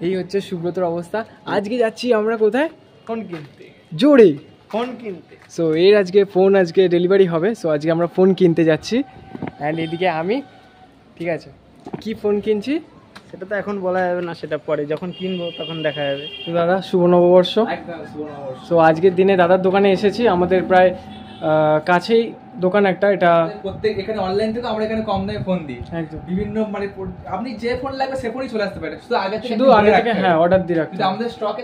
এই হচ্ছে সুব্রতর অবস্থা। আজকে যাচ্ছি আমরা কোথায়? ফোন কিনতে। জোরে ফোন কিনতে। সো এর আজকে ফোন ডেলিভারি হবে। সো আজকে আমরা ফোন কিনতে যাচ্ছি। অ্যান্ড এদিকে আমি, ঠিক আছে, কি ফোন কিনছি সেটা তো এখন বলা যাবে না, সেটা পরে যখন কিনবো তখন দেখা যাবে। তো দাদা শুভ নববর্ষ। সো আজকের দিনে দাদার দোকানে এসেছি। আমাদের প্রায় কাছেই দোকান একটা, এটা প্রত্যেক এখানে অনলাইন থেকে আমরা এখানে কম দামে ফোন দিই। একদম বিভিন্ন মানে আপনি যে ফোন লাগবে সে ফোনই চলে আসতে পারে, শুধু আগে থেকে হ্যাঁ অর্ডার দিয়ে রাখতে। আমাদের স্টকে।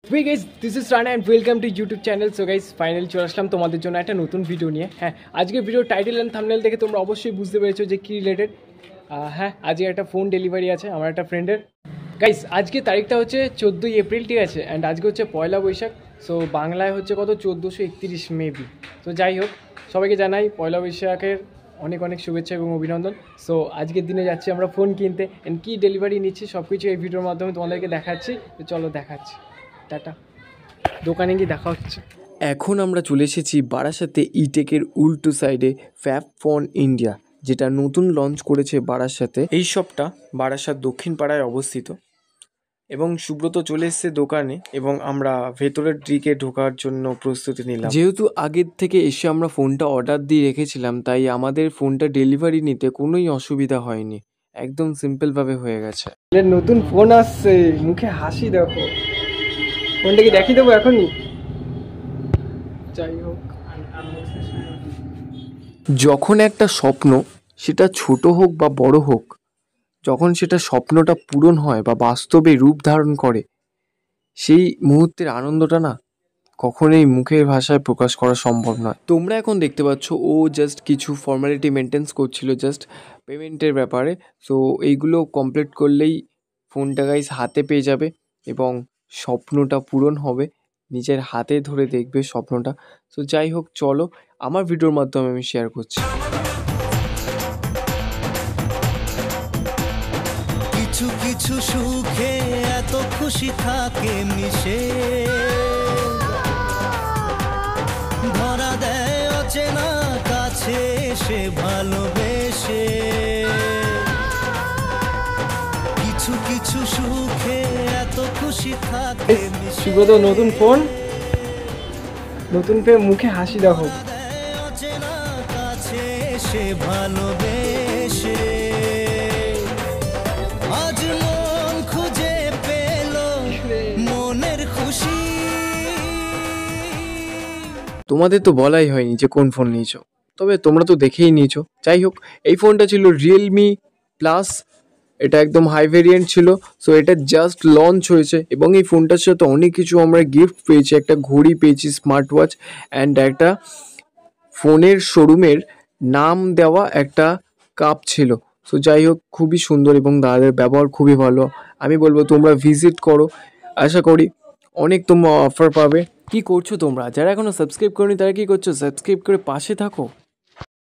Hey guys, this is Rana and welcome to YouTube channel. So guys, finally চলে আসলাম তোমাদের জন্য একটা নতুন ভিডিও নিয়ে। হ্যাঁ, আজকে ভিডিও টাইটেল এন্ড থাম্বনেল দেখে তোমরা অবশ্যই বুঝতে পেরেছো যে কি রিলেটেড। হ্যাঁ, আজকে একটা ফোন ডেলিভারি আছে আমার একটা ফ্রেন্ডের। গাইস, আজকে তারিখটা হচ্ছে 14ই এপ্রিল, ঠিক আছে, অ্যান্ড আজকে হচ্ছে পয়লা বৈশাখ। সো বাংলায় হচ্ছে কত 1431 মেবি। তো যাই হোক, সবাইকে জানাই পয়লা বৈশাখের অনেক অনেক শুভেচ্ছা এবং অভিনন্দন। সো আজকের দিনে যাচ্ছি আমরা ফোন কিনতে, অ্যান্ড কী ডেলিভারি নিচ্ছি সব কিছু এই ভিডিওর মাধ্যমে তোমাদেরকে দেখাচ্ছি। তো চলো দেখাচ্ছি, টাটা, দোকানে গিয়ে দেখা হচ্ছে। এখন আমরা চলে এসেছি বারাসাতে ইটেকের উল্টো সাইডে ফ্যাব ফোন ইন্ডিয়া, যেটা নতুন লঞ্চ করেছে বারাসাতে। এই শপটা বারাসাত দক্ষিণ পাড়ায় অবস্থিত এবং সুব্রত চলে এসেছে দোকানে এবং আমরা ভেতরের দিকে ঢোকার জন্য প্রস্তুতি নিলাম। যেহেতু আগের থেকে এসে আমরা ফোনটা অর্ডার দিয়ে রেখেছিলাম, তাই আমাদের ফোনটা ডেলিভারি নিতে কোনোই অসুবিধা হয়নি, একদম সিম্পলভাবে হয়ে গেছে। নতুন ফোন আসছে, মুখে হাসি দেখো। ফোনটা কি দেখিয়ে দেবো এখনই? যাই হোক, যখন একটা স্বপ্ন, সেটা ছোট হোক বা বড় হোক, যখন সেটা স্বপ্নটা পূরণ হয় বা বাস্তবে রূপ ধারণ করে, সেই মুহূর্তের আনন্দটা না কখনোই মুখের ভাষায় প্রকাশ করা সম্ভব নয়। তোমরা এখন দেখতে পাচ্ছ ও জাস্ট কিছু ফর্মালিটি মেনটেন্স করছিল জাস্ট পেমেন্টের ব্যাপারে। সো এইগুলো কমপ্লিট করলেই ফোনটা গাইস হাতে পেয়ে যাবে এবং স্বপ্নটা পূরণ হবে, নিজের হাতে ধরে দেখবে স্বপ্নটা। সো যাই হোক, চলো আমার ভিডিওর মাধ্যমে আমি শেয়ার করছি। কিছু কিছু সুখে এত খুশি থাকে মিশে, ধরা দেয় অচেনা কাছে সে ভালোবেসে। কিছু কিছু সুখে এত খুশি থাকে মিশে। সুব্রত নতুন ফোন, নতুন পেয়ে মুখে হাসি দেখো। অচেনা কাছে সে ভালোবেসে, আজ মন খুঁজে পেল মনের খুশি। তোমাদের তো বলাই হয়নি যে কোন ফোন নিয়েছো, তবে তোমরা তো দেখেই নিয়েছো। যাই হোক, এই ফোনটা ছিল রিয়েলমি প্লাস, এটা একদম হাই ভেরিয়েন্ট ছিল। সো এটা জাস্ট লঞ্চ হয়েছে এবং এই ফোনটার সাথে অনেক কিছু আমরা গিফট পেয়েছি। একটা ঘড়ি পেয়েছি, স্মার্ট ওয়াচ, অ্যান্ড একটা ফোনের শোরুমের নাম দেওয়া একটা কাপ ছিল। সো যাই হোক, খুবই সুন্দর এবং দাদাদের ব্যবহার খুবই ভালো। আমি বলবো তোমরা ভিজিট করো, আশা করি অনেক তোমরা অফার পাবে। কি করছো তোমরা? যারা এখনো সাবস্ক্রাইব করোনি তারা কি করছো? সাবস্ক্রাইব করে পাশে থাকো।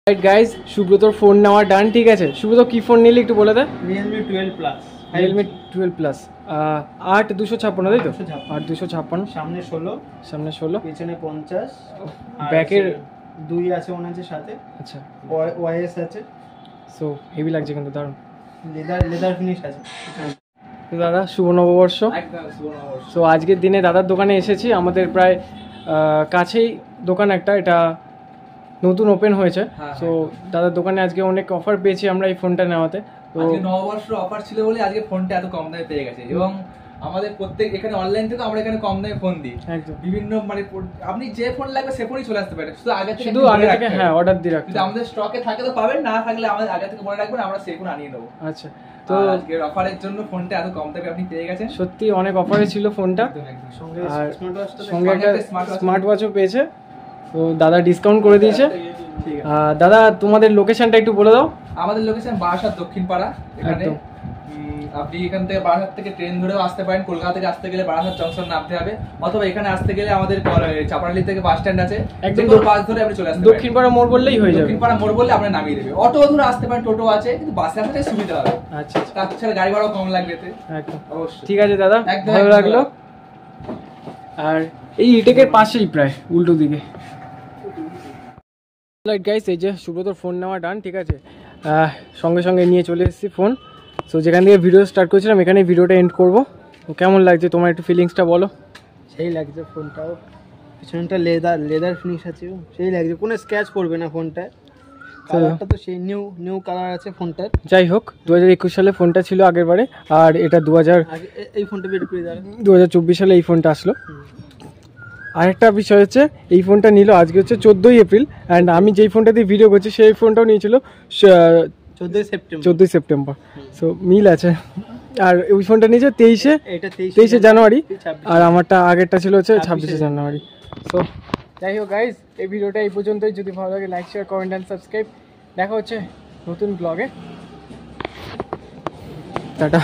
রাইট গাইজ, সুব্রতর ফোন নেওয়া ডান, ঠিক আছে। সুব্রত কি ফোন নিলি একটু বলে দে। Realme 12 plus. রিয়েলমি 12 প্লাস 8256, তাই তো? 8256, সামনে 16, সামনে 16, পেছনে 50, ব্যাকের 2 আছে মনে হচ্ছে সাথে। আচ্ছা, ওয়াইএস আছে। সো হেভি লাগছে কিন্তু, দারুণ লেদার ফিনিশ আছে। তো দাদা শুভ নববর্ষ। সো আজকের দিনে দাদার দোকানে এসেছি। আমাদের প্রায় কাছেই দোকান একটা, এটা নতুন ওপেন হয়েছে। সো দাদার দোকানে আজকে অনেক অফার পেয়েছি আমরা এই ফোনটা নেওয়াতে। তো আজকে নববর্ষ অফার ছিল বলে আজকে ফোনটা এত কম দামে পেয়ে গেছে এবং আমাদের প্রত্যেক এখানে অনলাইন থেকে আমরা এখানে কম দামে ফোন দিই। একদম বিভিন্ন মানে আপনি যে ফোন লাগবে সে ফোনই চলে আসতে পারে, শুধু আগে থেকে হ্যাঁ অর্ডার দিয়ে রাখতে। যদি আমাদের স্টকে থাকে তো পাবেন, না থাকলে আমাদের আগে থেকে মনে রাখবেন, আমরা সেই ফোন আনিয়ে দেবো। আচ্ছা, তো আজকের অফারের জন্য ফোনটা এত কম দামে আপনি পেয়ে গেছেন। সত্যি অনেক অফারে ছিল ফোনটা, আর সঙ্গে একটা স্মার্ট ওয়াচও পেয়েছে। তো দাদা ডিসকাউন্ট করে দিয়েছে। দাদা তোমাদের লোকেশনটা একটু বলে দাও। আমাদের লোকেশন বারাসাত দক্ষিণ পাড়া। এখানে আপনি এখান থেকে বারাসাত থেকে ট্রেন ধরেও আসতে পারেন। কলকাতা থেকে আসতে গেলে বারাসাত জংশন নামতে হবে, অথবা এখানে আসতে গেলে আমাদের চাপাডালি থেকে বাস স্ট্যান্ড আছে, একদম বাস ধরে আপনি চলে আসতে পারেন। দক্ষিণ পাড়া মোড় বললেই হয়ে যাবে। দক্ষিণ পাড়া মোড় বললে আপনি নামিয়ে দেবে। অটো ধরে আসতে পারেন, টোটো আছে, কিন্তু বাসে আসতে সুবিধা হবে। আচ্ছা, তাছাড়া গাড়ি ভাড়াও কম লাগবে। একদম অবশ্যই। ঠিক আছে দাদা, ভালো লাগলো। আর এই ইটেকের পাশেই প্রায় উল্টো দিকে। রাইট গাইস, এই যে সুব্রতর ফোন নেওয়া ডান, ঠিক আছে। সঙ্গে সঙ্গে নিয়ে চলে এসেছি ফোন। সো যেখান থেকে ভিডিও স্টার্ট করেছিলাম এখানে ভিডিওটা এন্ড করবো। তো কেমন লাগছে তোমার একটু ফিলিংসটা বলো। সেই লাগছে ফোনটাও, পিছনটা লেদার ফিনিশ আছে, সেই লাগছে, কোনো স্ক্র্যাচ পড়বে না ফোনটায়। কালারটা তো সেই নিউ কালার আছে ফোনটার। যাই হোক 2021 সালে ফোনটা ছিল আগের বারে, আর এটা এই ফোনটা বের করে দেওয়া 2024 সালে এই ফোনটা আসলো। আরেকটা বিষয় হচ্ছে এই ফোনটা নিল আজকে হচ্ছে 14ই এপ্রিল, অ্যান্ড আমি যেই ফোনটা দিয়ে ভিডিও করছি সেই ফোনটাও নিয়েছিল 14ই সেপ্টেম্বর। সো মিল আছে। আর ওই ফোনটা নিয়েছে 23শে জানুয়ারি, আর আমারটা আগেরটা ছিল হচ্ছে 26শে জানুয়ারি। সো যাই হোক গাইজ, এই ভিডিওটা এই পর্যন্তই। যদি ভালো লাগে like share comment and subscribe. দেখা হচ্ছে নতুন ব্লগে। টাটা।